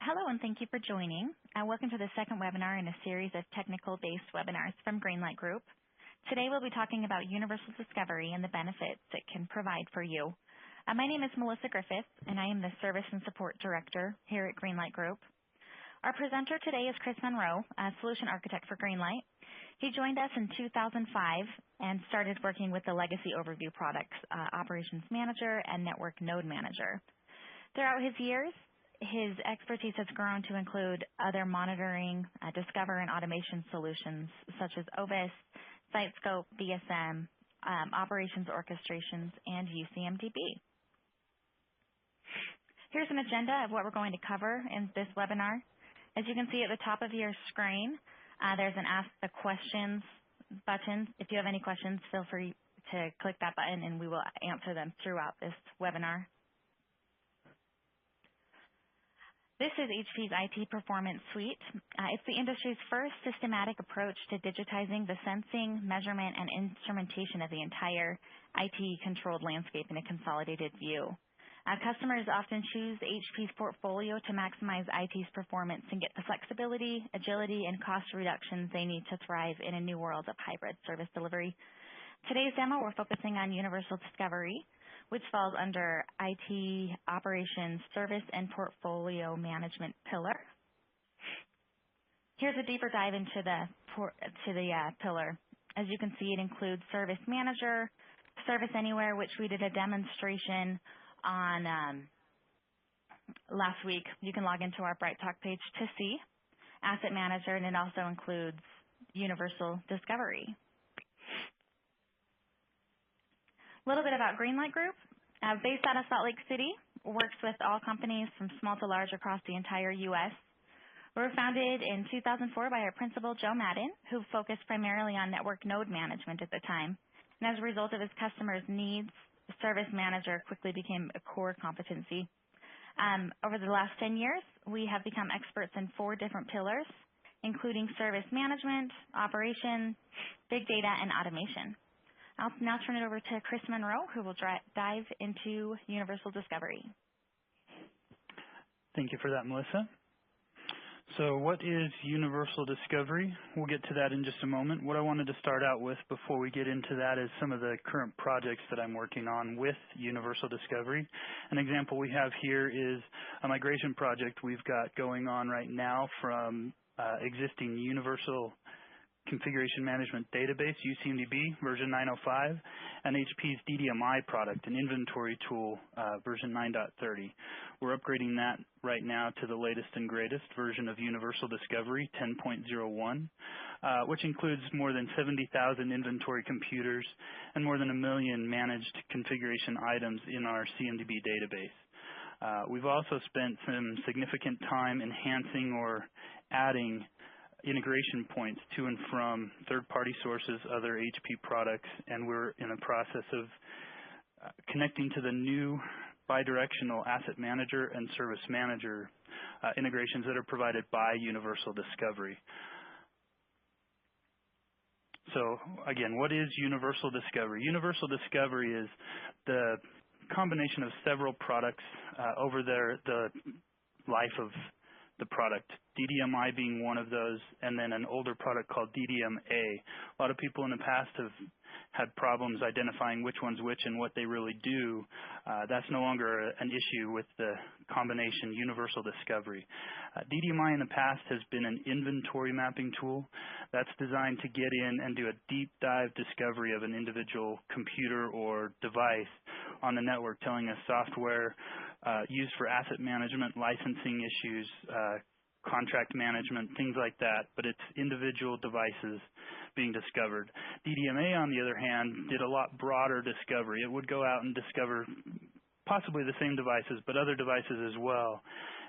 Hello, and thank you for joining. Welcome to the second webinar in a series of technical-based webinars from Greenlight Group. Today we'll be talking about universal discovery and the benefits it can provide for you. My name is Melissa Griffith, and I am the Service and Support Director here at Greenlight Group. Our presenter today is Chris Monroe, a Solution Architect for Greenlight. He joined us in 2005 and started working with the Legacy Overview products, Operations Manager and Network Node Manager. Throughout his years, his expertise has grown to include other monitoring, discover, and automation solutions such as OVIS, SiteScope, BSM, operations orchestrations, and UCMDB. Here's an agenda of what we're going to cover in this webinar. As you can see at the top of your screen, there's an Ask the Questions button. If you have any questions, feel free to click that button and we will answer them throughout this webinar. This is HP's IT Performance Suite. It's the industry's first systematic approach to digitizing the sensing, measurement, and instrumentation of the entire IT-controlled landscape in a consolidated view. Customers often choose HP's portfolio to maximize IT's performance and get the flexibility, agility, and cost reductions they need to thrive in a new world of hybrid service delivery. Today's demo, we're focusing on universal discovery, which falls under IT operations, service, and portfolio management pillar. Here's a deeper dive into the pillar. As you can see, it includes Service Manager, Service Anywhere, which we did a demonstration on last week. You can log into our Bright Talk page to see Asset Manager, and it also includes Universal Discovery. A little bit about Greenlight Group. Based out of Salt Lake City, works with all companies from small to large across the entire U.S. We were founded in 2004 by our principal, Joe Madden, who focused primarily on network node management at the time. And as a result of his customers' needs, the Service Manager quickly became a core competency. Over the last 10 years, we have become experts in 4 different pillars, including service management, operation, big data, and automation. I'll now turn it over to Chris Monroe, who will dive into universal discovery. Thank you for that, Melissa. So what is universal discovery? We'll get to that in just a moment. What I wanted to start out with before we get into that is some of the current projects that I'm working on with universal discovery. An example we have here is a migration project we've got going on right now from existing universal configuration management database, UCMDB, version 905, and HP's DDMI product, an inventory tool, version 9.30. We're upgrading that right now to the latest and greatest version of Universal Discovery, 10.01, which includes more than 70,000 inventory computers and more than 1 million managed configuration items in our CMDB database. We've also spent some significant time enhancing or adding integration points to and from third-party sources, other HP products, and we're in the process of connecting to the new bidirectional Asset Manager and Service Manager integrations that are provided by Universal Discovery. So again, what is Universal Discovery? Universal Discovery is the combination of several products over the life of the product, DDMI being one of those, and then an older product called DDMA. A lot of people in the past have had problems identifying which one's which and what they really do. That's no longer an issue with the combination Universal Discovery. DDMI in the past has been an inventory mapping tool that's designed to get in and do a deep dive discovery of an individual computer or device on the network, telling us software used for asset management, licensing issues, contract management, things like that, but it's individual devices being discovered. DDMA, on the other hand, did a lot broader discovery. It would go out and discover possibly the same devices, but other devices as well,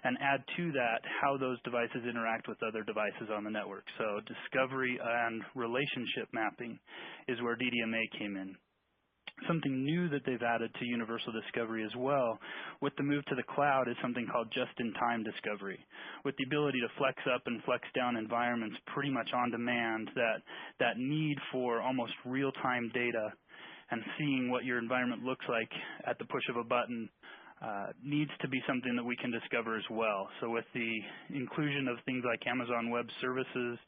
and add to that how those devices interact with other devices on the network. So discovery and relationship mapping is where DDMA came in. Something new that they've added to Universal Discovery as well with the move to the cloud is something called just-in-time discovery. With the ability to flex up and flex down environments pretty much on demand, that need for almost real-time data and seeing what your environment looks like at the push of a button needs to be something that we can discover as well. So with the inclusion of things like Amazon Web Services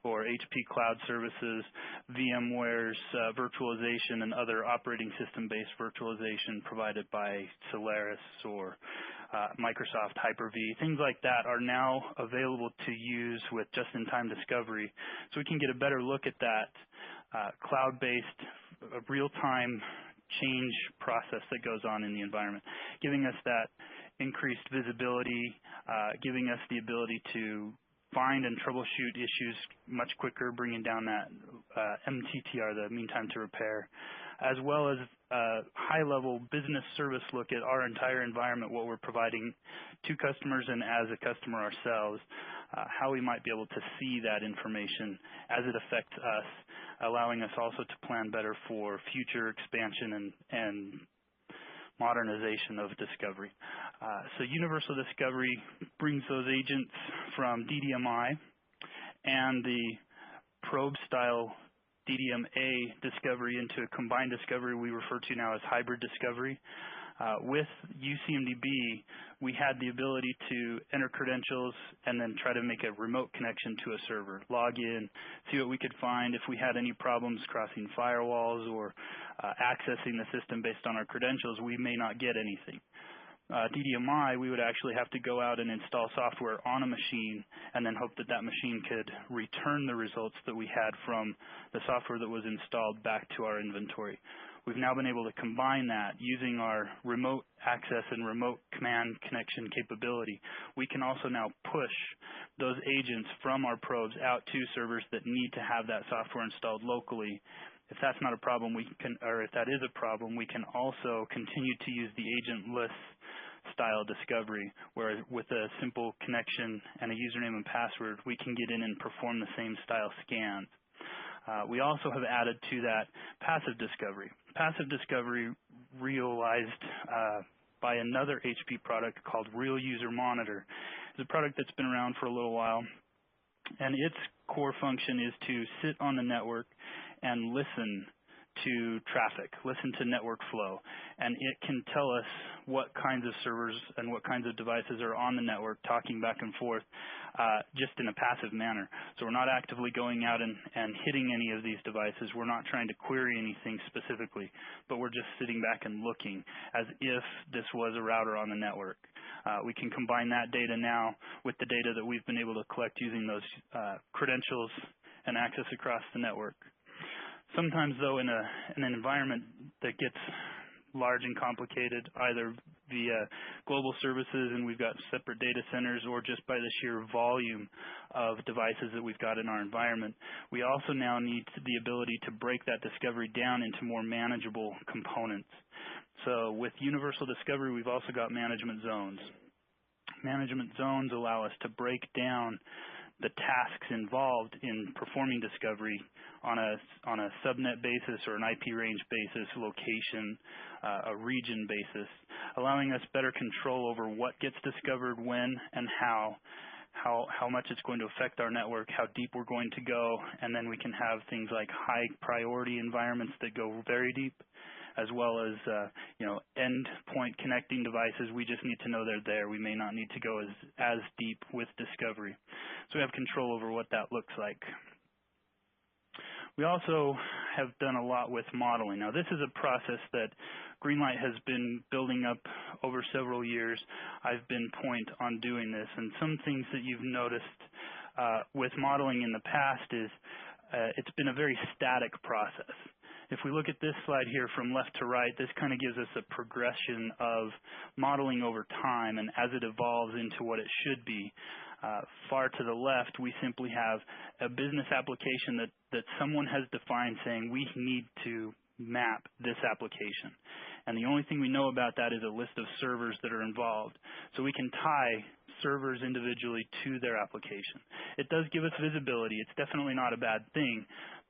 or HP Cloud Services, VMware's virtualization and other operating system-based virtualization provided by Solaris or Microsoft Hyper-V, things like that are now available to use with just-in-time discovery. So we can get a better look at that cloud-based, real-time change process that goes on in the environment, giving us that increased visibility, giving us the ability to find and troubleshoot issues much quicker, bringing down that MTTR, the mean time to repair, as well as a high-level business service look at our entire environment, what we're providing to customers and as a customer ourselves, how we might be able to see that information as it affects us, allowing us also to plan better for future expansion and modernization of discovery. So universal discovery brings those agents from DDMI and the probe-style DDMA discovery into a combined discovery we refer to now as hybrid discovery. With UCMDB, we had the ability to enter credentials and then try to make a remote connection to a server, log in, see what we could find. If we had any problems crossing firewalls or accessing the system based on our credentials, we may not get anything. DDMI, we would actually have to go out and install software on a machine and then hope that that machine could return the results that we had from the software that was installed back to our inventory. We've now been able to combine that using our remote access and remote command connection capability. We can also now push those agents from our probes out to servers that need to have that software installed locally. If that's not a problem, we can, or if that is a problem, we can also continue to use the agentless style discovery, where with a simple connection and a username and password, we can get in and perform the same style scans. We also have added to that passive discovery. Passive discovery realized by another HP product called Real User Monitor. It's a product that's been around for a little while, and its core function is to sit on the network and listen to traffic, listen to network flow, and it can tell us what kinds of servers and what kinds of devices are on the network talking back and forth just in a passive manner. So we're not actively going out and hitting any of these devices. We're not trying to query anything specifically, but we're just sitting back and looking as if this was a router on the network. We can combine that data now with the data that we've been able to collect using those credentials and access across the network. Sometimes, though, in an environment that gets large and complicated, either via global services and we've got separate data centers, or just by the sheer volume of devices that we've got in our environment, we also now need the ability to break that discovery down into more manageable components. So with universal discovery, we've also got management zones. Management zones allow us to break down the tasks involved in performing discovery on a subnet basis or an IP range basis, location, a region basis, allowing us better control over what gets discovered when and how much it's going to affect our network, how deep we're going to go, and then we can have things like high priority environments that go very deep, as well as endpoint connecting devices. We just need to know they're there. We may not need to go as deep with discovery. So we have control over what that looks like. We also have done a lot with modeling. Now, this is a process that Greenlight has been building up over several years. I've been point on doing this, and some things that you've noticed with modeling in the past is it's been a very static process. If we look at this slide here from left to right, this kind of gives us a progression of modeling over time and as it evolves into what it should be. Far to the left, we simply have a business application that someone has defined saying we need to map this application. And the only thing we know about that is a list of servers that are involved. So we can tie servers individually to their application. It does give us visibility. It's definitely not a bad thing,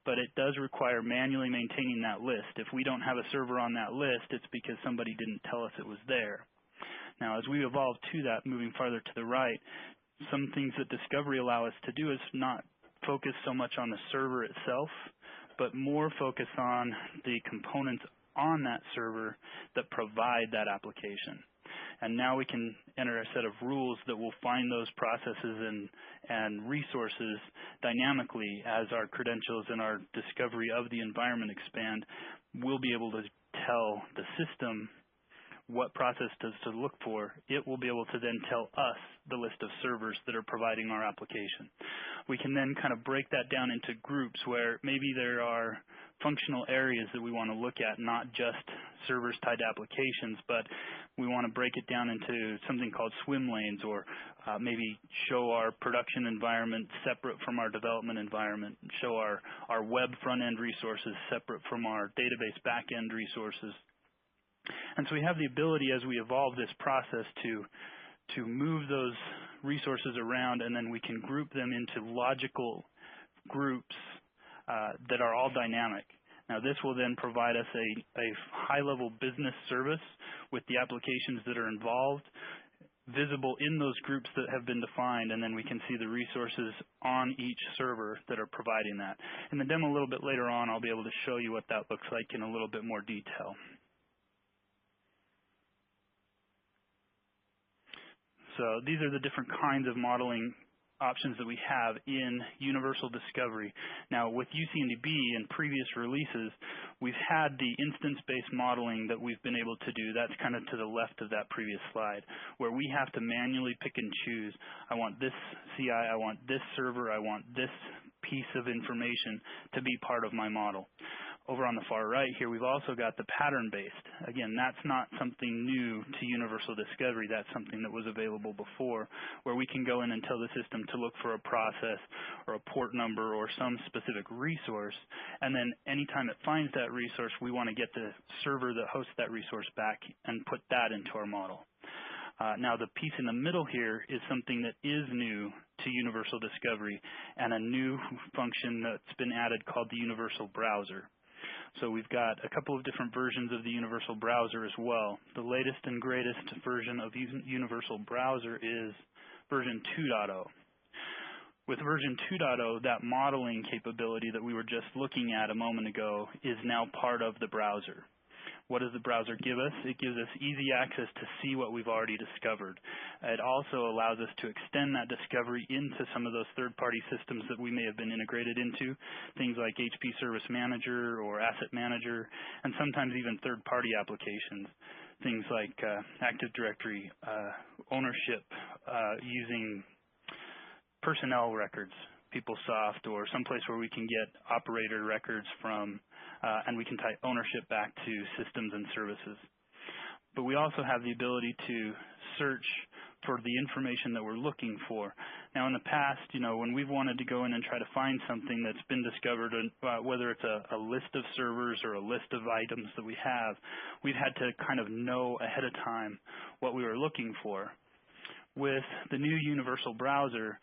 but it does require manually maintaining that list. If we don't have a server on that list, it's because somebody didn't tell us it was there. Now, as we evolve to that, moving farther to the right, some things that discovery allow us to do is not focus so much on the server itself, but more focus on the components on that server that provide that application. And now we can enter a set of rules that will find those processes and resources dynamically as our credentials and our discovery of the environment expand. We'll be able to tell the system what process to look for. It will be able to then tell us the list of servers that are providing our application. We can then kind of break that down into groups where maybe there are functional areas that we want to look at, not just servers tied to applications, but we want to break it down into something called swim lanes, or maybe show our production environment separate from our development environment, show our web front-end resources separate from our database back-end resources. And so we have the ability, as we evolve this process, to move those resources around, and then we can group them into logical groups that are all dynamic. Now, this will then provide us a high-level business service with the applications that are involved, visible in those groups that have been defined, and then we can see the resources on each server that are providing that. In the demo a little bit later on, I'll be able to show you what that looks like in a little bit more detail. So these are the different kinds of modeling options that we have in Universal Discovery. Now, with UCMDB in previous releases, we've had the instance-based modeling that we've been able to do. That's kind of to the left of that previous slide, where we have to manually pick and choose. I want this CI, I want this server, I want this piece of information to be part of my model. Over on the far right here, we've also got the pattern-based. Again, that's not something new to Universal Discovery. That's something that was available before, where we can go in and tell the system to look for a process or a port number or some specific resource, and then anytime it finds that resource, we want to get the server that hosts that resource back and put that into our model. Now, the piece in the middle here is something that is new to Universal Discovery, and a new function that's been added called the Universal Browser. So we've got a couple of different versions of the Universal Browser as well. The latest and greatest version of Universal Browser is version 2.0. With version 2.0, that modeling capability that we were just looking at a moment ago is now part of the browser. What does the browser give us? It gives us easy access to see what we've already discovered. It also allows us to extend that discovery into some of those third-party systems that we may have been integrated into, things like HP Service Manager or Asset Manager, and sometimes even third-party applications, things like Active Directory, ownership, using personnel records, PeopleSoft, or someplace where we can get operator records from, and we can tie ownership back to systems and services. But we also have the ability to search for the information that we're looking for. Now, in the past, when we've wanted to go in and try to find something that's been discovered, whether it's a list of servers or a list of items that we have, we've had to kind of know ahead of time what we were looking for. With the new Universal Browser,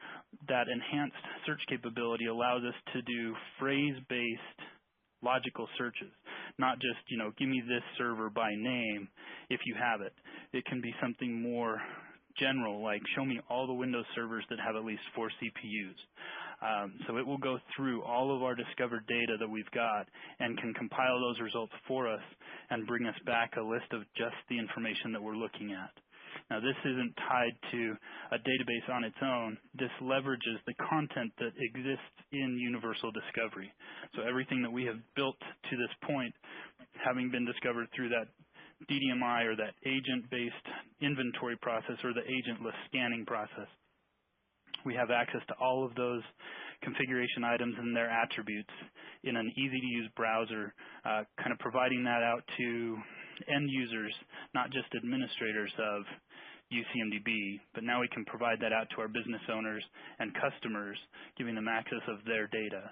that enhanced search capability allows us to do phrase-based logical searches, not just, give me this server by name if you have it. It can be something more general, like show me all the Windows servers that have at least 4 CPUs. So it will go through all of our discovered data that we've got and can compile those results for us and bring us back a list of just the information that we're looking at. Now, this isn't tied to a database on its own. This leverages the content that exists in Universal Discovery. So everything that we have built to this point, having been discovered through that DDMI or that agent-based inventory process or the agentless scanning process, we have access to all of those configuration items and their attributes in an easy-to-use browser, kind of providing that out to end users, not just administrators of UCMDB, but now we can provide that out to our business owners and customers, giving them access of their data,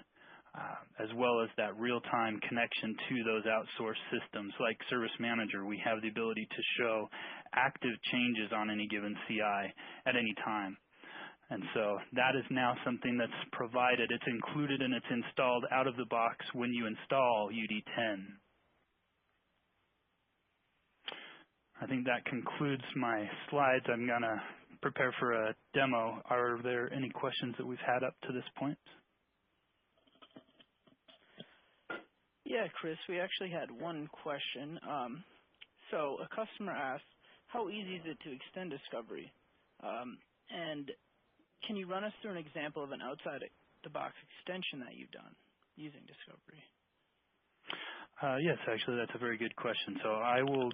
as well as that real-time connection to those outsourced systems like Service Manager. We have the ability to show active changes on any given CI at any time. And so that is now something that's provided. It's included and it's installed out of the box when you install UD10. I think that concludes my slides. I'm going to prepare for a demo. Are there any questions that we've had up to this point? Yeah, Chris, we actually had one question. So a customer asked, how easy is it to extend discovery? And can you run us through an example of an outside-the-box extension that you've done using discovery? Yes, actually, that's a very good question. So I will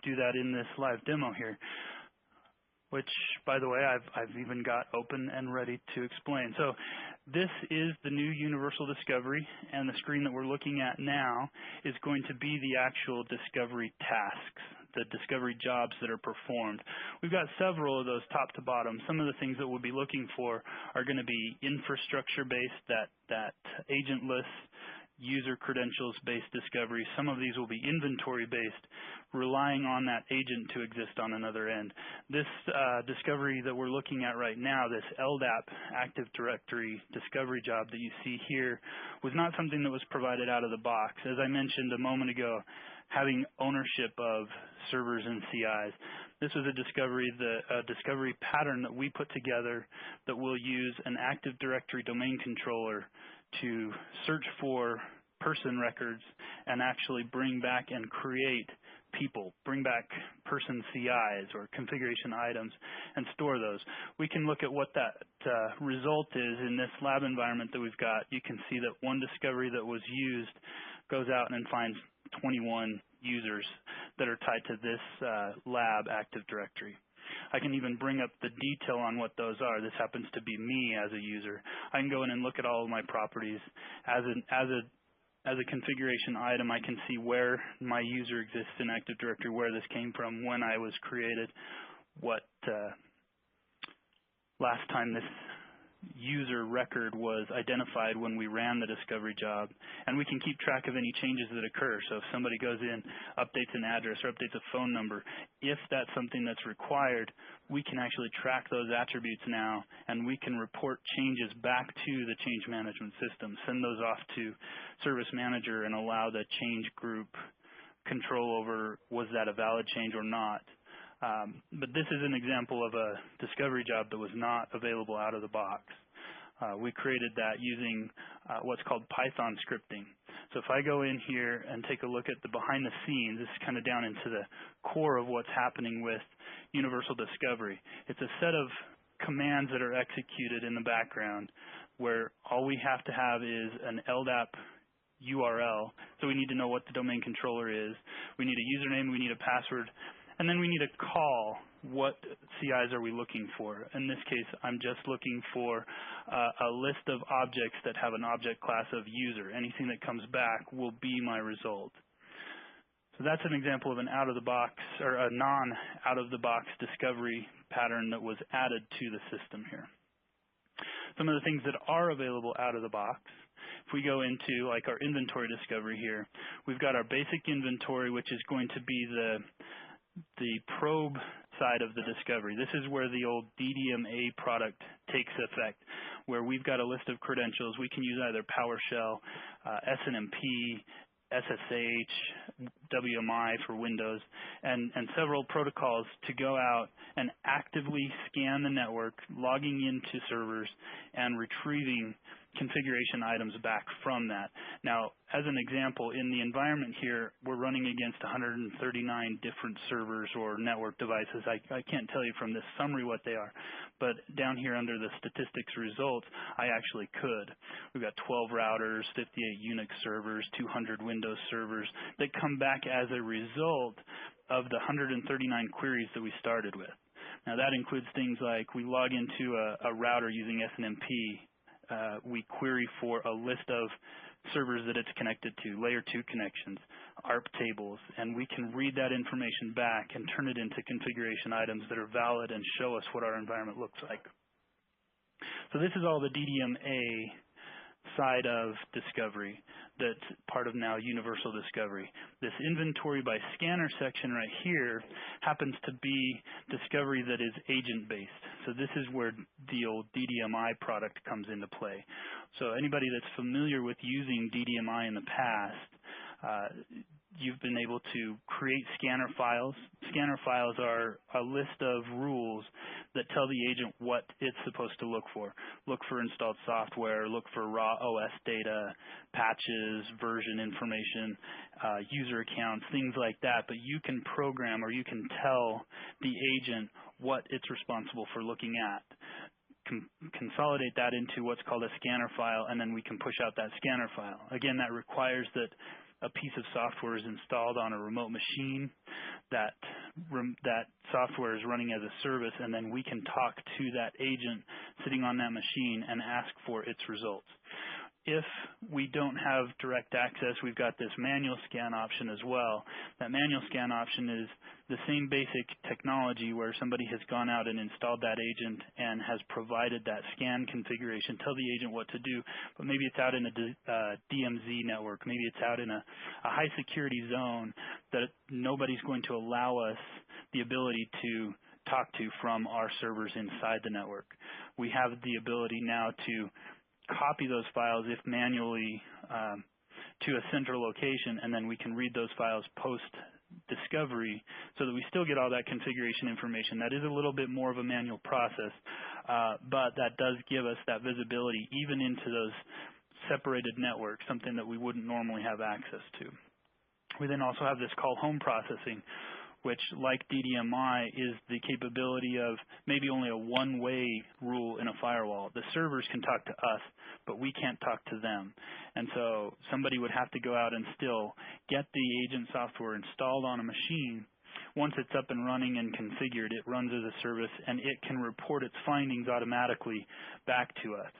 do that in this live demo here, which, by the way, I've even got open and ready to explain. So this is the new Universal Discovery, and the screen that we're looking at now is going to be the actual discovery tasks, the discovery jobs that are performed. We've got several of those top to bottom. Some of the things that we'll be looking for are going to be infrastructure-based, that agentless, user credentials-based discovery. Some of these will be inventory-based, relying on that agent to exist on another end. This discovery that we're looking at right now, this LDAP, Active Directory discovery job that you see here, was not something that was provided out of the box. As I mentioned a moment ago, having ownership of servers and CIs. This was a discovery pattern that we put together that will use an Active Directory domain controller to search for person records and actually bring back and create people, bring back person CIs or configuration items and store those. We can look at what that result is in this lab environment that we've got. You can see that one discovery that was used goes out and finds 21 users that are tied to this lab Active Directory. I can even bring up the detail on what those are. This happens to be me as a user. I can go in and look at all of my properties. As a configuration item, I can see where my user exists in Active Directory, where this came from, when I was created, what last time this user record was identified when we ran the discovery job, and we can keep track of any changes that occur. So if somebody goes in, updates an address or updates a phone number, if that's something that's required, we can actually track those attributes now, and we can report changes back to the change management system, send those off to Service Manager, and allow the change group control over was that a valid change or not. But this is an example of a discovery job that was not available out of the box. We created that using what's called Python scripting. So if I go in here and take a look at the behind the scenes, this is kind of down into the core of what's happening with Universal Discovery. It's a set of commands that are executed in the background where all we have to have is an LDAP URL. So we need to know what the domain controller is. We need a username. We need a password. And then we need to call what CIs are we looking for. In this case, I'm just looking for a list of objects that have an object class of user. Anything that comes back will be my result. So that's an example of an out-of-the-box or a non-out-of-the-box discovery pattern that was added to the system here. Some of the things that are available out of the box, if we go into like our inventory discovery here, we've got our basic inventory, which is going to be the probe side of the discovery. This is where the old DDMA product takes effect, where we've got a list of credentials. We can use either PowerShell, SNMP, SSH, WMI for Windows, and several protocols to go out and actively scan the network, logging into servers, and retrieving configuration items back from that. Now, as an example, in the environment here, we're running against 139 different servers or network devices. I can't tell you from this summary what they are, but down here under the statistics results, I actually could. We've got 12 routers, 58 Unix servers, 200 Windows servers that come back as a result of the 139 queries that we started with. Now, that includes things like we log into a router using SNMP. We query for a list of servers that it's connected to, layer 2 connections, ARP tables, and we can read that information back and turn it into configuration items that are valid and show us what our environment looks like. So this is all the DDMA side of discovery that's part of now Universal Discovery. This inventory by scanner section right here happens to be discovery that is agent-based. So this is where the old DDMI product comes into play. So anybody that's familiar with using DDMI in the past, you've been able to create scanner files. Scanner files are a list of rules that tell the agent what it's supposed to look for. Look for installed software, look for raw OS data, patches, version information, user accounts, things like that. But you can program or you can tell the agent what it's responsible for looking at. Consolidate that into what's called a scanner file, and then we can push out that scanner file. Again, that requires that a piece of software is installed on a remote machine, that software is running as a service, and then we can talk to that agent sitting on that machine and ask for its results. If we don't have direct access, we've got this manual scan option as well. That manual scan option is the same basic technology where somebody has gone out and installed that agent and has provided that scan configuration, tell the agent what to do, but maybe it's out in a DMZ network, maybe it's out in a high security zone that nobody's going to allow us the ability to talk to from our servers inside the network. We have the ability now to copy those files, if manually, to a central location, and then we can read those files post-discovery so that we still get all that configuration information. That is a little bit more of a manual process, but that does give us that visibility even into those separated networks, something that we wouldn't normally have access to. We then also have this call home processing, which, like DDMI, is the capability of maybe only a one-way rule in a firewall. The servers can talk to us, but we can't talk to them. And so somebody would have to go out and still get the agent software installed on a machine. Once it's up and running and configured, it runs as a service, and it can report its findings automatically back to us.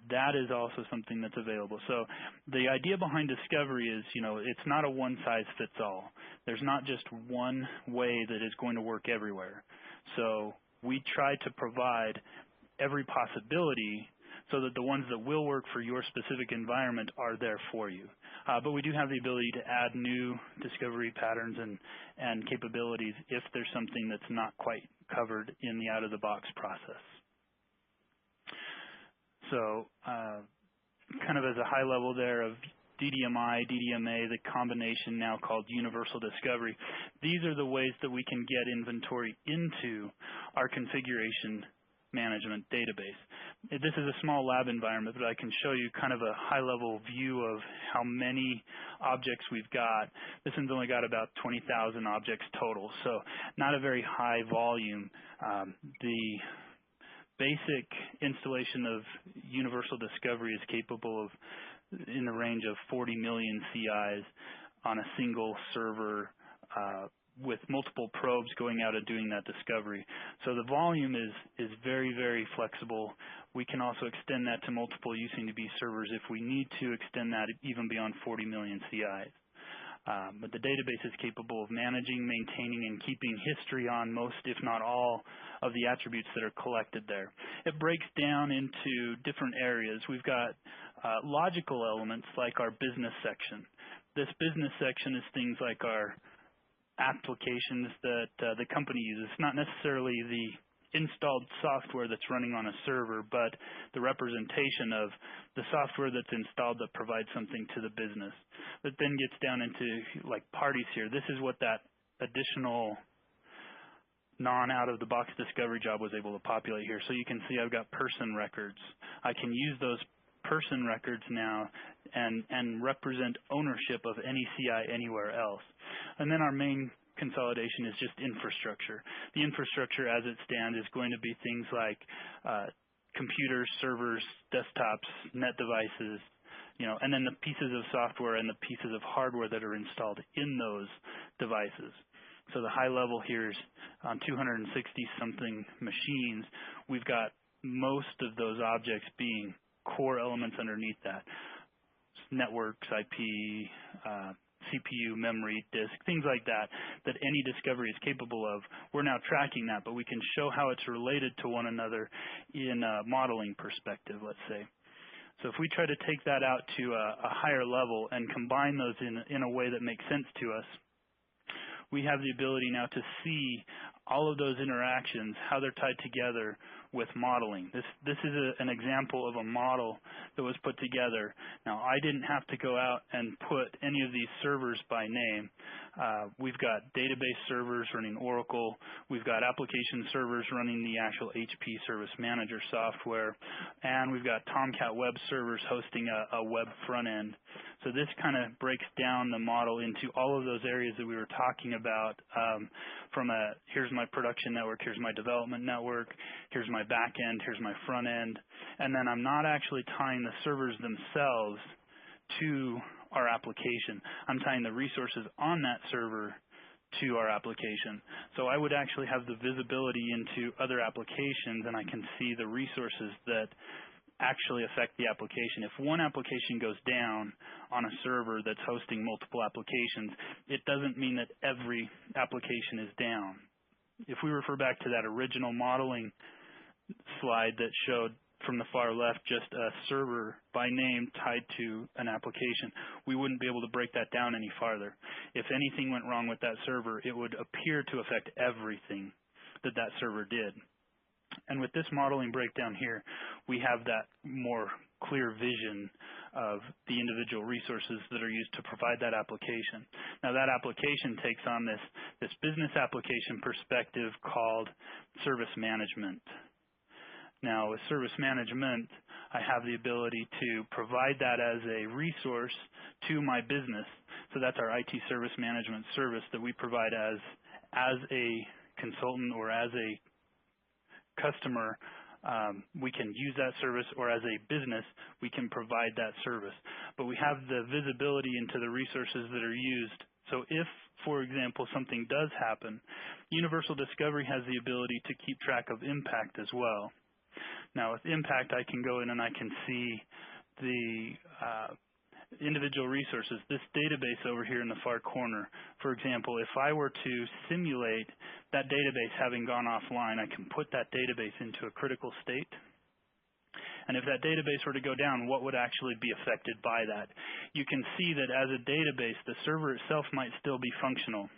That is also something that's available. So the idea behind discovery is, it's not a one-size-fits-all. There's not just one way that is going to work everywhere. So we try to provide every possibility so that the ones that will work for your specific environment are there for you. But we do have the ability to add new discovery patterns and capabilities if there's something that's not quite covered in the out-of-the-box process. So kind of as a high level there of DDMI, DDMA, the combination now called Universal Discovery, these are the ways that we can get inventory into our configuration management database. This is a small lab environment, but I can show you kind of a high-level view of how many objects we've got. This one's only got about 20,000 objects total, so not a very high volume. The basic installation of Universal Discovery is capable of in the range of 40 million CIs on a single server with multiple probes going out and doing that discovery. So the volume is very, very flexible. We can also extend that to multiple CMDB servers if we need to extend that even beyond 40 million CIs. But the database is capable of managing, maintaining, and keeping history on most, if not all, of the attributes that are collected there. It breaks down into different areas. We've got logical elements like our business section. This business section is things like our applications that the company uses, not necessarily the installed software that's running on a server, but the representation of the software that's installed that provides something to the business. That then gets down into like parties here. This is what that additional non-out-of-the-box discovery job was able to populate here. So you can see I've got person records. I can use those person records now and represent ownership of any CI anywhere else. And then our main consolidation is just infrastructure. The infrastructure as it stands is going to be things like computers, servers, desktops, net devices, and then the pieces of software and the pieces of hardware that are installed in those devices. So the high level here is on 260-something machines. We've got most of those objects being core elements underneath that. Networks, IP, CPU, memory, disk, things like that, that any discovery is capable of. We're now tracking that, but we can show how it's related to one another in a modeling perspective, let's say. So if we try to take that out to a higher level and combine those in a way that makes sense to us, we have the ability now to see all of those interactions, how they're tied together with modeling. This is an example of a model that was put together. Now, I didn't have to go out and put any of these servers by name. We've got database servers running Oracle. We've got application servers running the actual HP Service Manager software. And we've got Tomcat web servers hosting a web front end. So this kind of breaks down the model into all of those areas that we were talking about, from here's my production network, here's my development network, here's my back end, here's my front end, and then I'm not actually tying the servers themselves to our application. I'm tying the resources on that server to our application. So I would actually have the visibility into other applications, and I can see the resources that actually affect the application. If one application goes down on a server that's hosting multiple applications, it doesn't mean that every application is down. If we refer back to that original modeling slide that showed from the far left just a server by name tied to an application, we wouldn't be able to break that down any farther. If anything went wrong with that server, it would appear to affect everything that that server did. And with this modeling breakdown here, we have that more clear vision of the individual resources that are used to provide that application. Now, that application takes on this business application perspective called service management. Now, with service management, I have the ability to provide that as a resource to my business. So that's our IT service management service that we provide as a consultant or as a customer. We can use that service, or as a business, we can provide that service. But we have the visibility into the resources that are used. So if, for example, something does happen, Universal Discovery has the ability to keep track of impact as well. Now, with impact, I can go in and I can see the individual resources. This database over here in the far corner, for example, if I were to simulate that database having gone offline, I can put that database into a critical state. And if that database were to go down, what would actually be affected by that? You can see that as a database, the server itself might still be functional.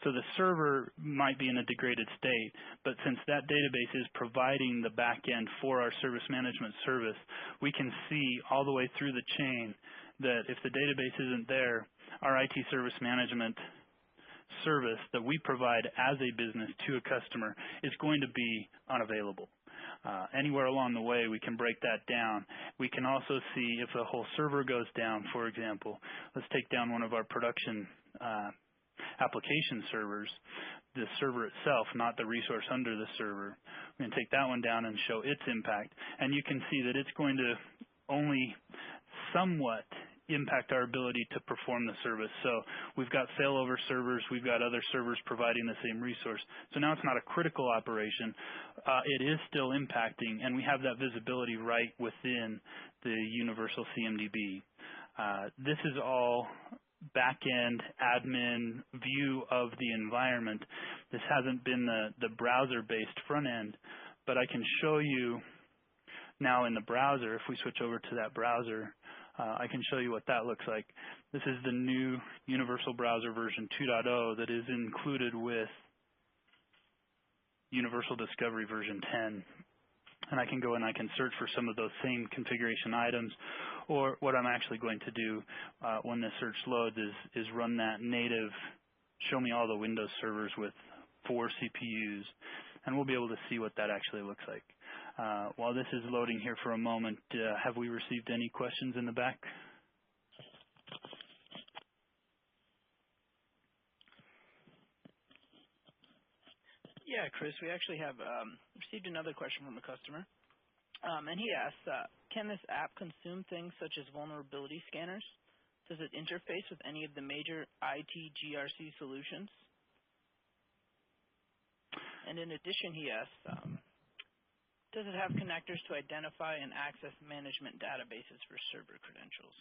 So the server might be in a degraded state, but since that database is providing the back end for our service management service, we can see all the way through the chain that if the database isn't there, our IT service management service that we provide as a business to a customer is going to be unavailable. Anywhere along the way, we can break that down. We can also see if the whole server goes down, for example. Let's take down one of our production application servers, the server itself, not the resource under the server. We're going to take that one down and show its impact. And you can see that it's going to only somewhat impact our ability to perform the service. So we've got failover servers, we've got other servers providing the same resource. So now it's not a critical operation. It is still impacting, and we have that visibility right within the Universal CMDB. This is all back-end admin view of the environment. This hasn't been the browser-based front end, but I can show you now in the browser. If we switch over to that browser, I can show you what that looks like. This is the new Universal Browser version 2.0 that is included with Universal Discovery version 10. And I can go and I can search for some of those same configuration items, or what I'm actually going to do when this search loads is run that native, show me all the Windows servers with 4 CPUs, and we'll be able to see what that actually looks like. While this is loading here for a moment, have we received any questions in the back? Yeah, Chris, we actually have received another question from a customer. And he asks, can this app consume things such as vulnerability scanners? Does it interface with any of the major IT GRC solutions? And in addition, he asks, does it have connectors to identify and access management databases for server credentials?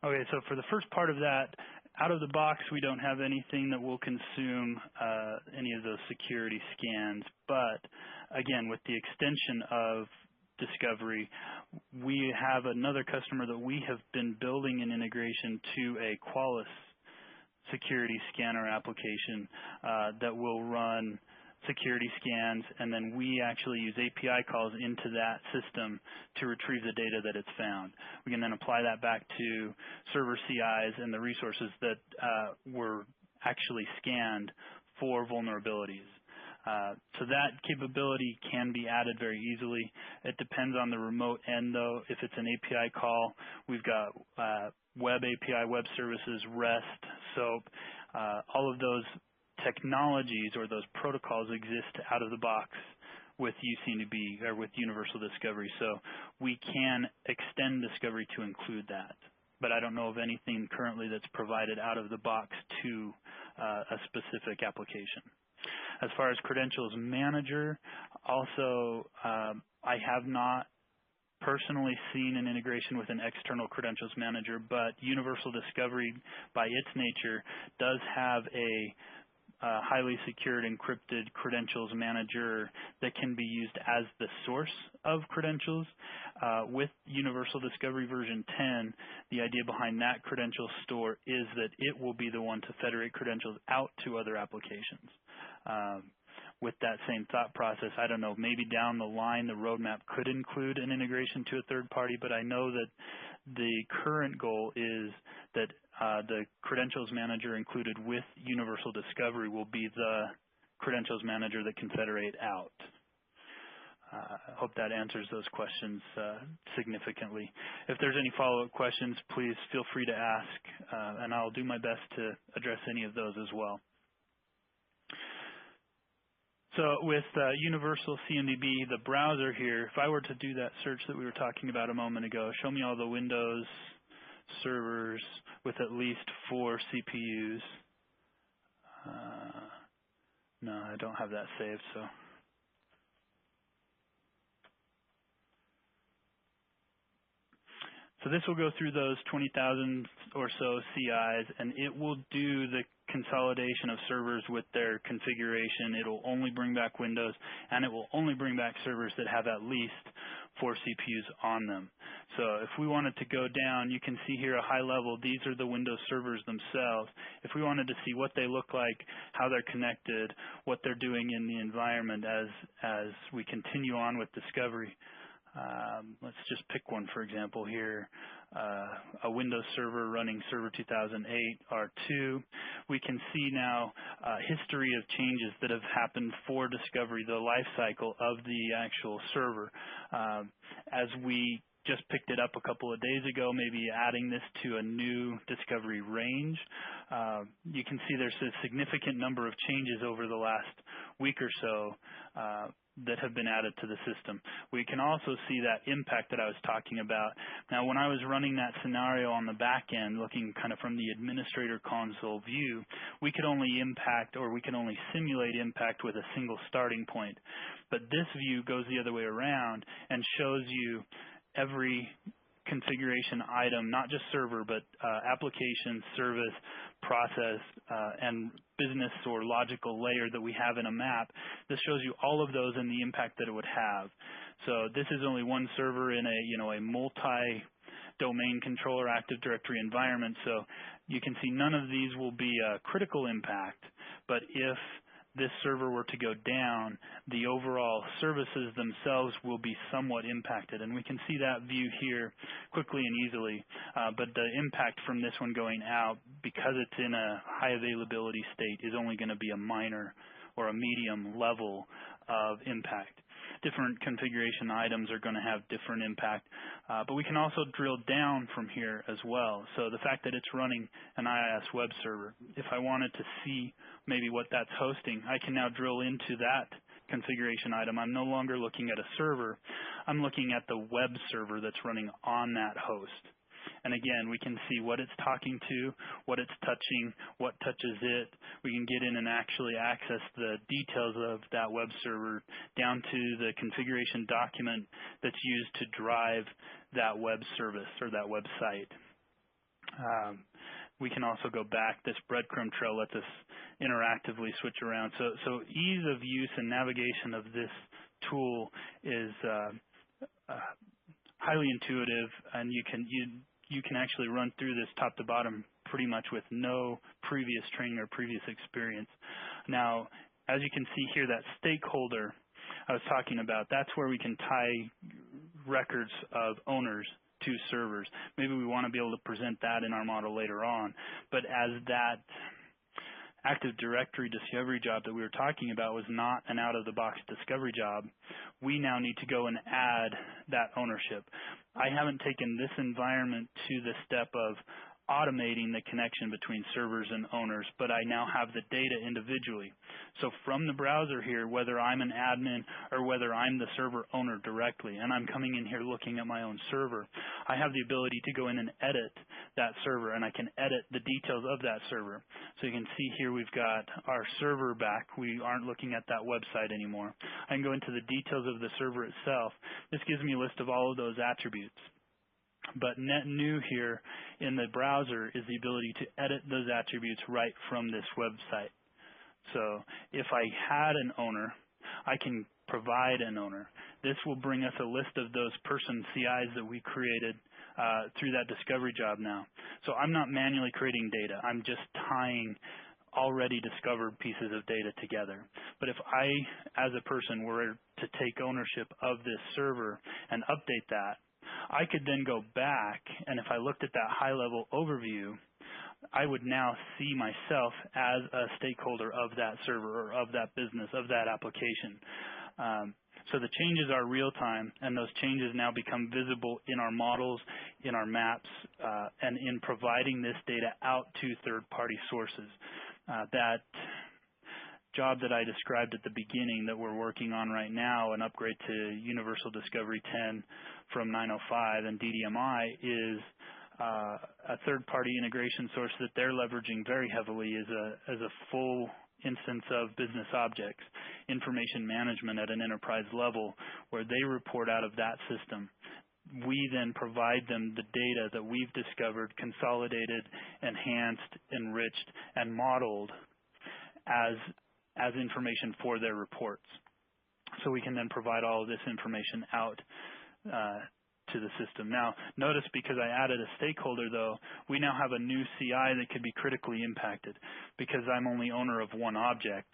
Okay, so for the first part of that, out of the box, we don't have anything that will consume any of those security scans. But again, with the extension of Discovery, we have another customer that we have been building an integration to a Qualys security scanner application that will run security scans, and then we actually use API calls into that system to retrieve the data that it's found. We can then apply that back to server CIs and the resources that were actually scanned for vulnerabilities. So that capability can be added very easily. It depends on the remote end, though. If it's an API call, we've got web API, web services, REST, SOAP. All of those technologies or those protocols exist out of the box with UCNB or with Universal Discovery. So we can extend Discovery to include that. But I don't know of anything currently that's provided out of the box to a specific application. As far as Credentials Manager, also I have not personally seen an integration with an external Credentials Manager, but Universal Discovery, by its nature, does have a highly secured encrypted Credentials Manager that can be used as the source of credentials. With Universal Discovery version 10, the idea behind that credential store is that it will be the one to federate credentials out to other applications. With that same thought process, I don't know, maybe down the line the roadmap could include an integration to a third party, but I know that the current goal is that the Credentials Manager included with Universal Discovery will be the Credentials Manager that can federate out. I hope that answers those questions significantly. If there's any follow-up questions, please feel free to ask, and I'll do my best to address any of those as well. So with Universal CMDB, the browser here, if I were to do that search that we were talking about a moment ago, show me all the Windows servers with at least 4 CPUs. No, I don't have that saved, so. So this will go through those 20,000 or so CIs, and it will do the consolidation of servers with their configuration. It will only bring back Windows, and it will only bring back servers that have at least 4 CPUs on them. So if we wanted to go down, you can see here a high level, these are the Windows servers themselves. If we wanted to see what they look like, how they're connected, what they're doing in the environment as we continue on with Discovery, let's just pick one, for example, here, a Windows server running Server 2008 R2. We can see now history of changes that have happened for Discovery, the life cycle of the actual server. As we just picked it up a couple of days ago, maybe adding this to a new Discovery range, you can see there's a significant number of changes over the last week or so that have been added to the system. We can also see that impact that I was talking about. Now, when I was running that scenario on the back end, looking kind of from the administrator console view, we could only impact, or we can only simulate impact with a single starting point. But this view goes the other way around and shows you every configuration item, not just server, but application, service, process, and business or logical layer that we have in a map. This shows you all of those and the impact that it would have. So this is only one server in a multi-domain controller Active Directory environment. So you can see none of these will be a critical impact, but if this server were to go down, the overall services themselves will be somewhat impacted. And we can see that view here quickly and easily. But the impact from this one going out, because it's in a high availability state, is only going to be a minor or a medium level of impact. Different configuration items are going to have different impact. But we can also drill down from here as well. So the fact that it's running an IIS web server, if I wanted to see maybe what that's hosting, I can now drill into that configuration item. I'm no longer looking at a server. I'm looking at the web server that's running on that host. And again, we can see what it's talking to, what it's touching, what touches it. We can get in and actually access the details of that web server down to the configuration document that's used to drive that web service or that website. We can also go back. This breadcrumb trail lets us interactively switch around. So ease of use and navigation of this tool is highly intuitive, and you you can actually run through this top to bottom pretty much with no previous training or previous experience. Now, as you can see here, that stakeholder I was talking about, that's where we can tie records of owners to servers. Maybe we want to be able to present that in our model later on, but as that Active Directory discovery job that we were talking about was not an out-of-the-box discovery job, we now need to go and add that ownership. I haven't taken this environment to the step of automating the connection between servers and owners, but I now have the data individually. So from the browser here, whether I'm an admin or whether I'm the server owner directly, and I'm coming in here looking at my own server, I have the ability to go in and edit that server, and I can edit the details of that server. So you can see here we've got our server back. We aren't looking at that website anymore. I can go into the details of the server itself. This gives me a list of all of those attributes. But net new here in the browser is the ability to edit those attributes right from this website. So if I had an owner, I can provide an owner. This will bring us a list of those person CIs that we created through that discovery job now. So I'm not manually creating data. I'm just tying already discovered pieces of data together. But if I, as a person, were to take ownership of this server and update that, I could then go back, and if I looked at that high-level overview, I would now see myself as a stakeholder of that server or of that business, of that application. So the changes are real-time, and those changes now become visible in our models, in our maps, and in providing this data out to third-party sources. That job that I described at the beginning that we're working on right now, an upgrade to Universal Discovery 10 from 905 and DDMI, is a third-party integration source that they're leveraging very heavily as a full instance of business objects, information management at an enterprise level, where they report out of that system. We then provide them the data that we've discovered, consolidated, enhanced, enriched, and modeled as information for their reports. So we can then provide all of this information out to the system. Now, notice because I added a stakeholder, though, we now have a new CI that could be critically impacted because I'm only owner of one object.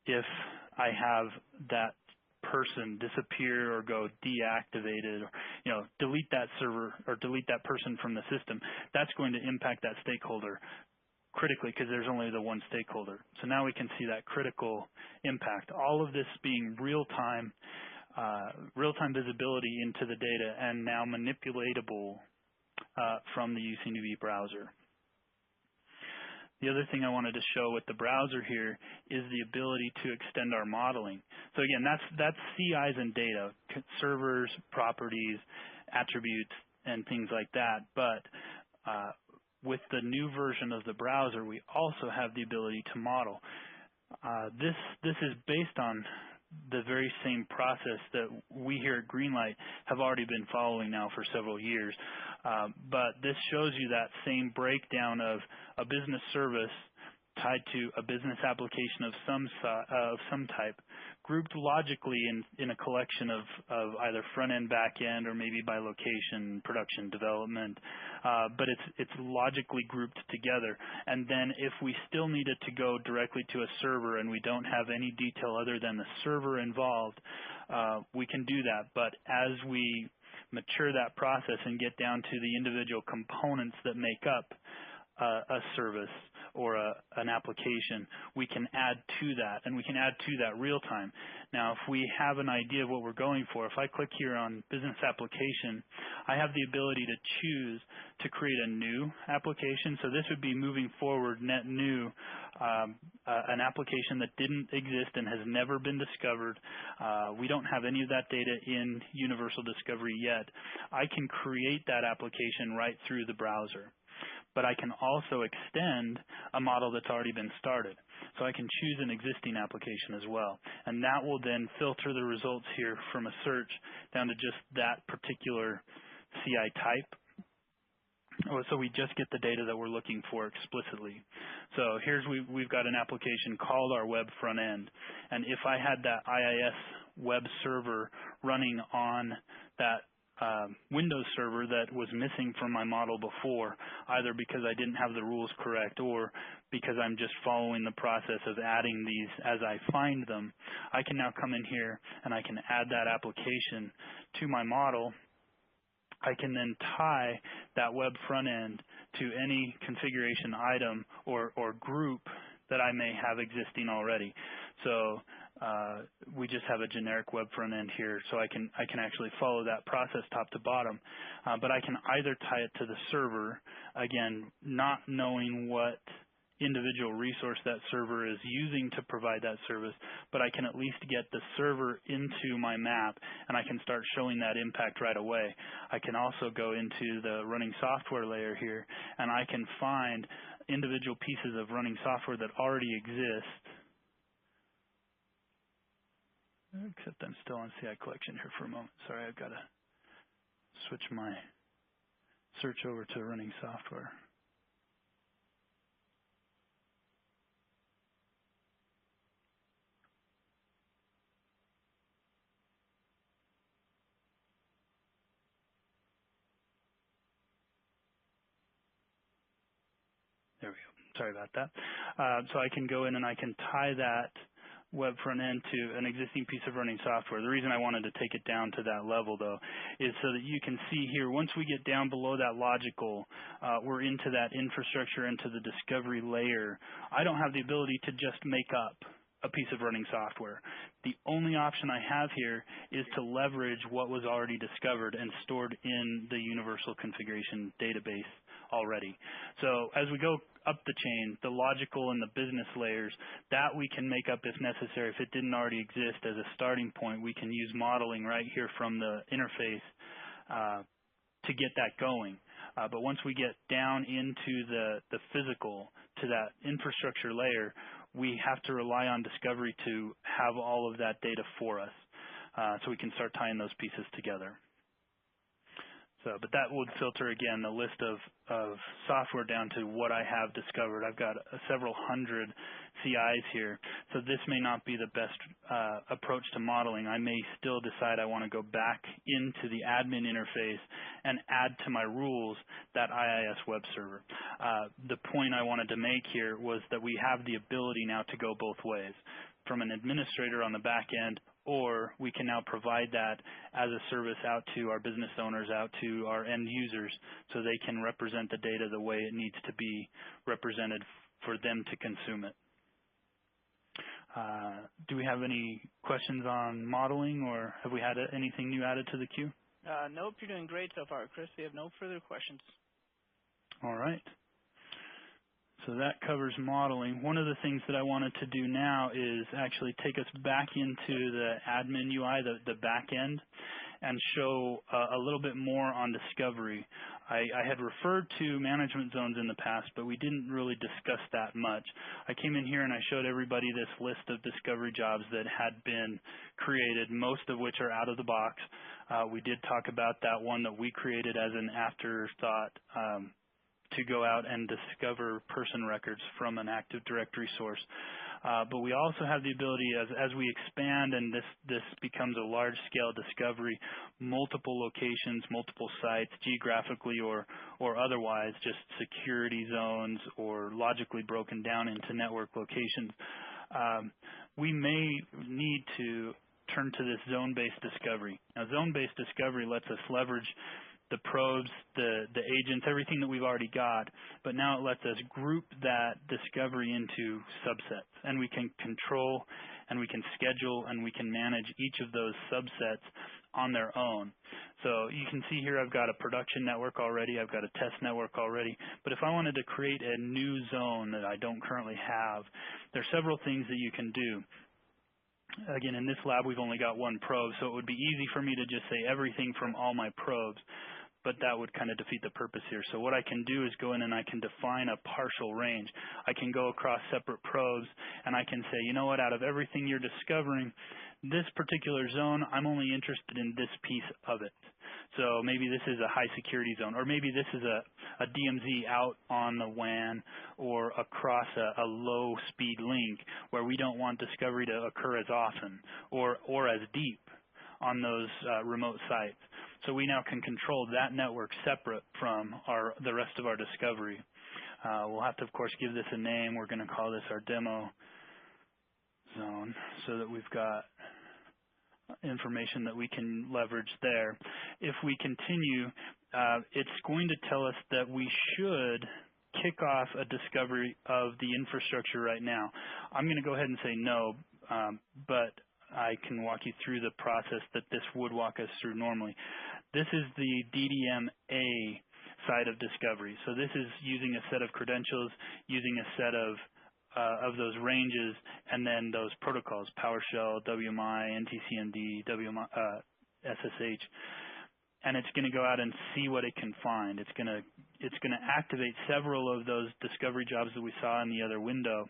If I have that person disappear or go deactivated, or delete that server or delete that person from the system, that's going to impact that stakeholder critically because there's only the one stakeholder. So now we can see that critical impact. All of this being real-time visibility into the data and now manipulatable from the UCNUV browser. The other thing I wanted to show with the browser here is the ability to extend our modeling. So again, that's CIs and data, servers, properties, attributes, and things like that. But with the new version of the browser, we also have the ability to model. This is based on the very same process that we here at Greenlight have already been following now for several years. But this shows you that same breakdown of a business service tied to a business application of some type, grouped logically in a collection of either front-end, back-end, or maybe by location, production, development. But it's logically grouped together. And then if we still needed to go directly to a server and we don't have any detail other than the server involved, we can do that. But as we mature that process and get down to the individual components that make up a service or an application, we can add to that, and we can add to that real time. Now, if we have an idea of what we're going for, if I click here on business application, I have the ability to choose to create a new application. So this would be moving forward, net new, an application that didn't exist and has never been discovered. We don't have any of that data in Universal Discovery yet. I can create that application right through the browser. But I can also extend a model that's already been started. So I can choose an existing application as well. And that will then filter the results here from a search down to just that particular CI type. So we just get the data that we're looking for explicitly. So we've got an application called our web front end. And if I had that IIS web server running on that Windows server that was missing from my model before, either because I didn't have the rules correct or because I'm just following the process of adding these as I find them. I can now come in here and I can add that application to my model. I can then tie that web front end to any configuration item or group that I may have existing already. So we just have a generic web front end here, so I can actually follow that process top to bottom. But I can either tie it to the server, again, not knowing what individual resource that server is using to provide that service, but I can at least get the server into my map and I can start showing that impact right away. I can also go into the running software layer here and I can find individual pieces of running software that already exist. Except I'm still on CI collection here for a moment. Sorry, I've got to switch my search over to running software. There we go. Sorry about that. So I can go in and I can tie that web front end to an existing piece of running software. The reason I wanted to take it down to that level, though, is so that you can see here, once we get down below that logical, we're into that infrastructure, into the discovery layer. I don't have the ability to just make up a piece of running software. The only option I have here is to leverage what was already discovered and stored in the universal configuration database already. So as we go up the chain, the logical and the business layers, that we can make up if necessary. If it didn't already exist as a starting point, we can use modeling right here from the interface to get that going. But once we get down into the physical, to that infrastructure layer, we have to rely on discovery to have all of that data for us, so we can start tying those pieces together. So, but that would filter, again, the list of software down to what I have discovered. I've got several hundred CIs here, so this may not be the best approach to modeling. I may still decide I want to go back into the admin interface and add to my rules that IIS web server. The point I wanted to make here was that we have the ability now to go both ways, from an administrator on the back end, or we can now provide that as a service out to our business owners, out to our end users, so they can represent the data the way it needs to be represented for them to consume it. Do we have any questions on modeling, or have we had anything new added to the queue? Nope, you're doing great so far, Chris. We have no further questions. All right. So that covers modeling. One of the things that I wanted to do now is actually take us back into the admin UI, the back end, and show a little bit more on discovery. I had referred to management zones in the past, but we didn't really discuss that much. I came in here and I showed everybody this list of discovery jobs that had been created, most of which are out of the box. We did talk about that one that we created as an afterthought to go out and discover person records from an Active Directory source. But we also have the ability, as we expand and this becomes a large-scale discovery, multiple locations, multiple sites, geographically or otherwise, just security zones or logically broken down into network locations. We may need to turn to this zone-based discovery. Now, zone-based discovery lets us leverage the probes, the agents, everything that we've already got, but now it lets us group that discovery into subsets, and we can control and we can schedule and we can manage each of those subsets on their own. So you can see here I've got a production network already, I've got a test network already, but if I wanted to create a new zone that I don't currently have, there are several things that you can do. Again, in this lab we've only got one probe, so it would be easy for me to just say everything from all my probes, but that would kind of defeat the purpose here. So what I can do is go in and I can define a partial range. I can go across separate probes and I can say, you know what, out of everything you're discovering, this particular zone, I'm only interested in this piece of it. So maybe this is a high security zone, or maybe this is a DMZ out on the WAN or across a low speed link where we don't want discovery to occur as often or as deep on those remote sites. So we now can control that network separate from the rest of our discovery. We'll have to, of course, give this a name. We're going to call this our demo zone so that we've got information that we can leverage there. If we continue, it's going to tell us that we should kick off a discovery of the infrastructure right now. I'm going to go ahead and say no, but I can walk you through the process that this would walk us through normally. This is the DDMA side of discovery. So this is using a set of credentials, using a set of those ranges, and then those protocols, PowerShell, WMI, NTCMD, SSH. And it's going to go out and see what it can find. It's going to activate several of those discovery jobs that we saw in the other window,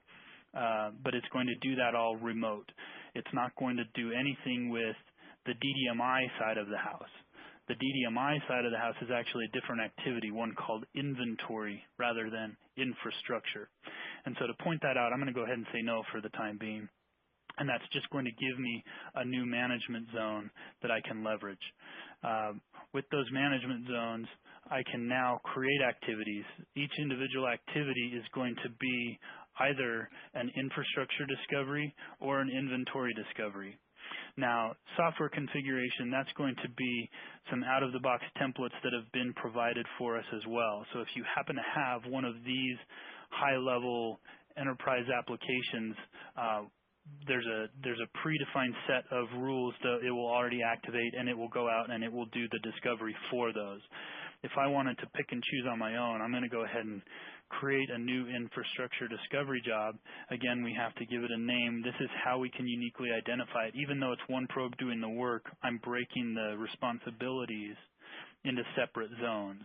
but it's going to do that all remote. It's not going to do anything with the DDMI side of the house. The DDMI side of the house is actually a different activity, one called inventory rather than infrastructure. And so to point that out, I'm going to go ahead and say no for the time being. And that's just going to give me a new management zone that I can leverage. With those management zones, I can now create activities. Each individual activity is going to be either an infrastructure discovery or an inventory discovery. Now, software configuration, that's going to be some out-of-the-box templates that have been provided for us as well. So if you happen to have one of these high-level enterprise applications, there's a predefined set of rules that it will already activate, and it will go out and it will do the discovery for those. If I wanted to pick and choose on my own, I'm going to go ahead and create a new infrastructure discovery job. Again, we have to give it a name. This is how we can uniquely identify it. Even though it's one probe doing the work, I'm breaking the responsibilities into separate zones.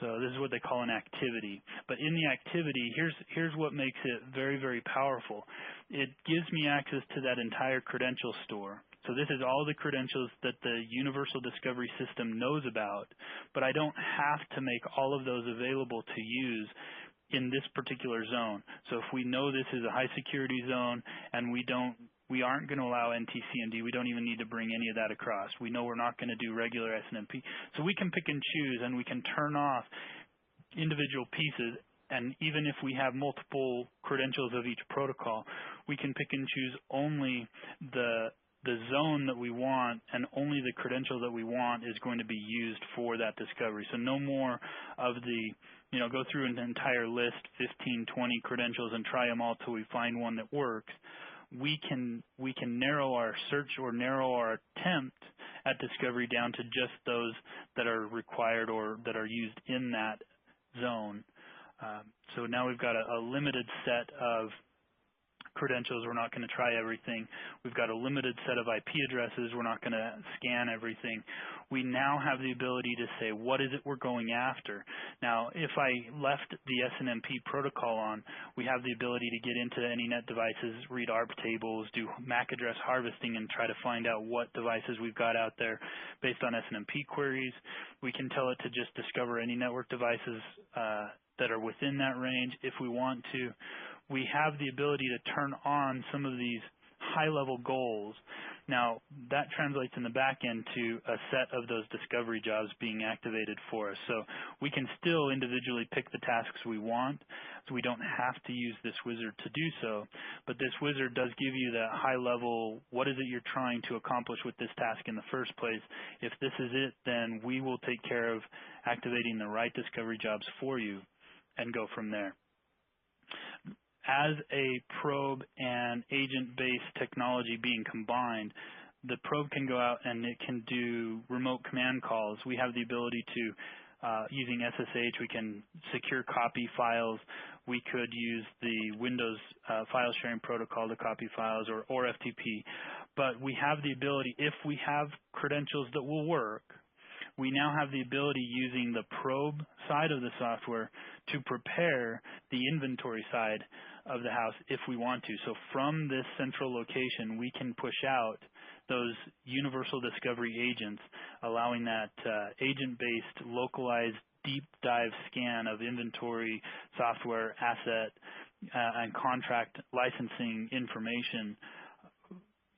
So this is what they call an activity. But in the activity, here's what makes it very, very powerful. It gives me access to that entire credential store. So this is all the credentials that the Universal Discovery System knows about, but I don't have to make all of those available to use in this particular zone. So if we know this is a high security zone and we aren't going to allow NTCMD, we don't even need to bring any of that across. We know we're not going to do regular SNMP. So we can pick and choose, and we can turn off individual pieces. And even if we have multiple credentials of each protocol, we can pick and choose only the zone that we want, and only the credential that we want is going to be used for that discovery. So no more of the, go through an entire list, 15, 20 credentials, and try them all till we find one that works. We can narrow our search or narrow our attempt at discovery down to just those that are required or that are used in that zone. So now we've got a limited set of credentials. We're not going to try everything. We've got a limited set of IP addresses. We're not going to scan everything. We now have the ability to say, what is it we're going after? Now, if I left the SNMP protocol on, we have the ability to get into any net devices, read ARP tables, do MAC address harvesting, and try to find out what devices we've got out there based on SNMP queries. We can tell it to just discover any network devices that are within that range if we want to. We have the ability to turn on some of these high-level goals. Now, that translates in the back end to a set of those discovery jobs being activated for us. So we can still individually pick the tasks we want, so we don't have to use this wizard to do so. But this wizard does give you that high-level, what is it you're trying to accomplish with this task in the first place? If this is it, then we will take care of activating the right discovery jobs for you and go from there. As a probe and agent-based technology being combined, the probe can go out and it can do remote command calls. We have the ability to, using SSH, we can secure copy files. We could use the Windows file sharing protocol to copy files or FTP. But we have the ability, if we have credentials that will work, we now have the ability using the probe side of the software to prepare the inventory side of the house if we want to. So from this central location, we can push out those universal discovery agents, allowing that agent-based, localized, deep dive scan of inventory, software, asset, and contract licensing information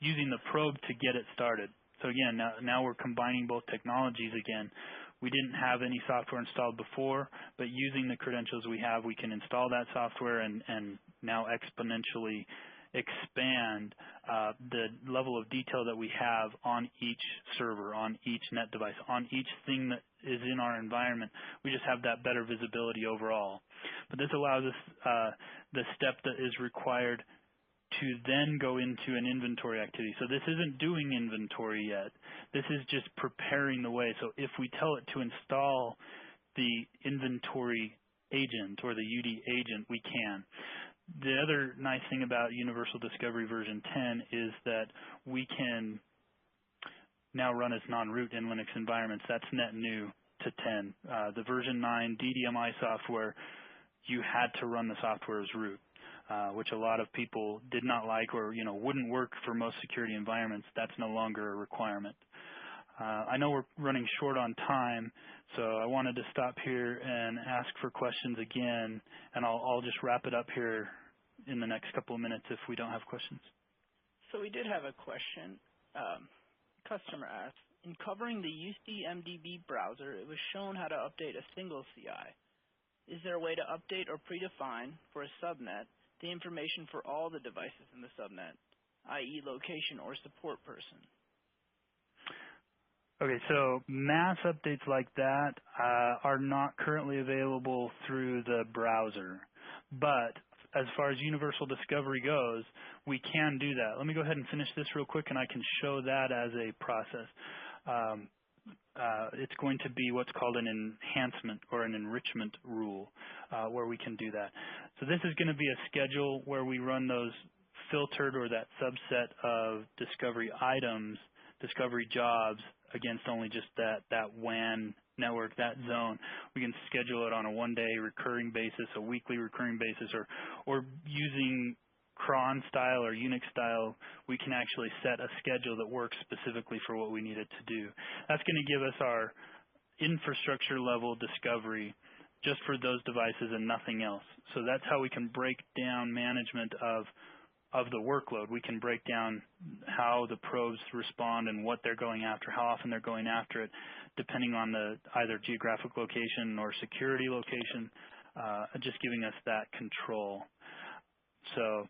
using the probe to get it started. So again, now we're combining both technologies again. We didn't have any software installed before, but using the credentials we have, we can install that software and now exponentially expand the level of detail that we have on each server, on each net device, on each thing that is in our environment. We just have that better visibility overall. But this allows us the step that is required to then go into an inventory activity. So this isn't doing inventory yet. This is just preparing the way. So if we tell it to install the inventory agent or the UD agent, we can. The other nice thing about Universal Discovery version 10 is that we can now run as non-root in Linux environments. That's net new to 10. The version 9 DDMI software, you had to run the software as root, which a lot of people did not like or wouldn't work for most security environments. That's no longer a requirement. I know we're running short on time, so I wanted to stop here and ask for questions again, and I'll just wrap it up here in the next couple of minutes if we don't have questions. So we did have a question. Customer asked, in covering the CMDB browser, it was shown how to update a single CI. Is there a way to update or predefine for a subnet the information for all the devices in the subnet, i.e. location or support person? Okay, so mass updates like that are not currently available through the browser. But as far as Universal Discovery goes, we can do that. Let me go ahead and finish this real quick, and I can show that as a process. It's going to be what's called an enhancement or an enrichment rule where we can do that. So this is going to be a schedule where we run those filtered or that subset of discovery items, discovery jobs against only just that WAN network, that zone. We can schedule it on a one-day recurring basis, a weekly recurring basis, or using cron style or Unix style, we can actually set a schedule that works specifically for what we need it to do. That's going to give us our infrastructure level discovery just for those devices and nothing else. So that's how we can break down management of the workload. We can break down how the probes respond and what they're going after, how often they're going after it, depending on the either geographic location or security location, just giving us that control. So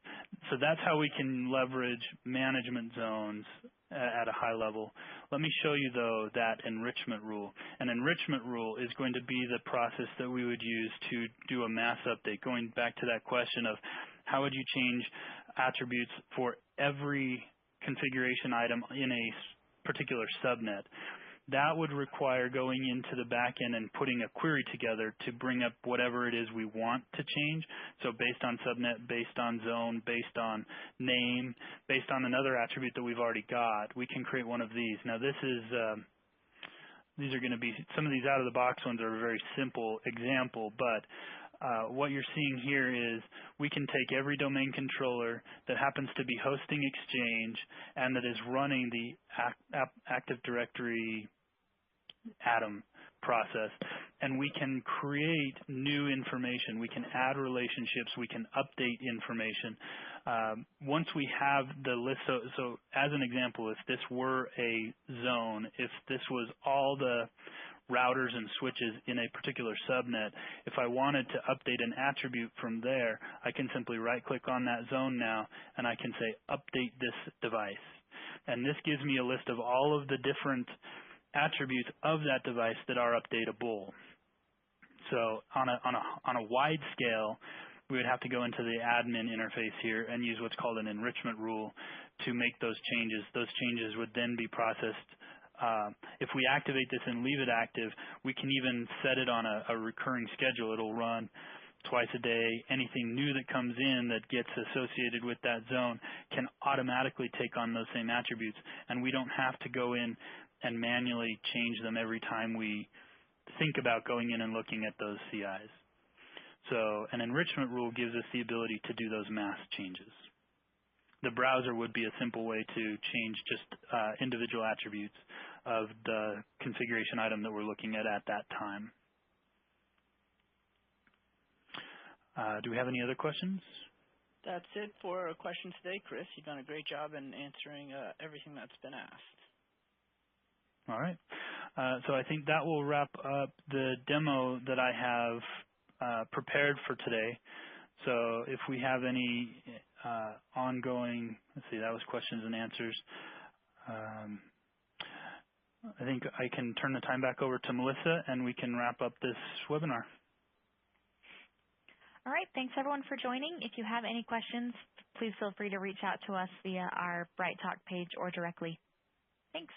that's how we can leverage management zones at a high level. Let me show you, though, that enrichment rule. An enrichment rule is going to be the process that we would use to do a mass update, going back to that question of how would you change attributes for every configuration item in a particular subnet. That would require going into the back end and putting a query together to bring up whatever it is we want to change. So based on subnet, based on zone, based on name, based on another attribute that we've already got, we can create one of these. Now this is, these are going to be, some of these out-of-the-box ones are a very simple example, but what you're seeing here is we can take every domain controller that happens to be hosting Exchange and that is running the Active Directory Atom process, and we can create new information. We can add relationships. We can update information. Once we have the list, so as an example, if this were a zone, if this was all the routers and switches in a particular subnet, if I wanted to update an attribute from there, I can simply right-click on that zone now, and I can say, update this device. And this gives me a list of all of the different attributes of that device that are updatable. So on a wide scale, we would have to go into the admin interface here and use what's called an enrichment rule to make those changes. Those changes would then be processed. If we activate this and leave it active, we can even set it on a recurring schedule. It'll run twice a day. Anything new that comes in that gets associated with that zone can automatically take on those same attributes, and we don't have to go in and manually change them every time we think about going in and looking at those CIs. So an enrichment rule gives us the ability to do those mass changes. The browser would be a simple way to change just individual attributes of the configuration item that we're looking at that time. Do we have any other questions? That's it for our questions today, Chris. You've done a great job in answering everything that's been asked. All right. So I think that will wrap up the demo that I have prepared for today. So if we have any ongoing, let's see, that was questions and answers. I think I can turn the time back over to Melissa, and we can wrap up this webinar. All right. Thanks, everyone, for joining. If you have any questions, please feel free to reach out to us via our Bright Talk page or directly. Thanks.